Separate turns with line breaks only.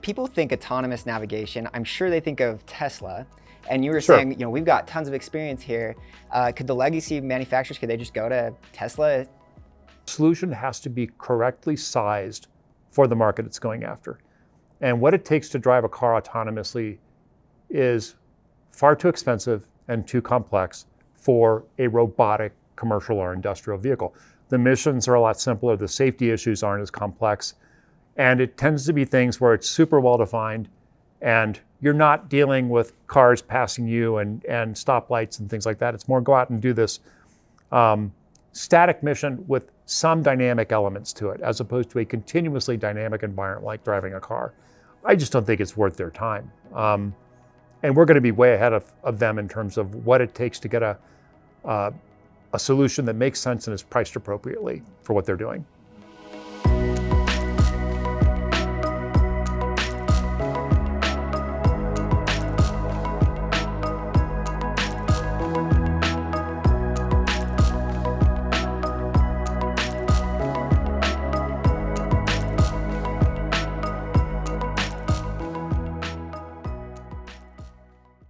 people think autonomous navigation, I'm sure they think of Tesla. And you were
Sure.
saying, we've got tons of experience here. Could the legacy manufacturers, could they just go to Tesla?
Solution has to be correctly sized for the market it's going after. And what it takes to drive a car autonomously is far too expensive and too complex for a robotic commercial or industrial vehicle. The missions are a lot simpler, the safety issues aren't as complex, and it tends to be things where it's super well defined and you're not dealing with cars passing you and stoplights and things like that. It's more go out and do this static mission with some dynamic elements to it, as opposed to a continuously dynamic environment like driving a car. I just don't think it's worth their time. And we're going to be way ahead of them in terms of what it takes to get a solution that makes sense and is priced appropriately for what they're doing.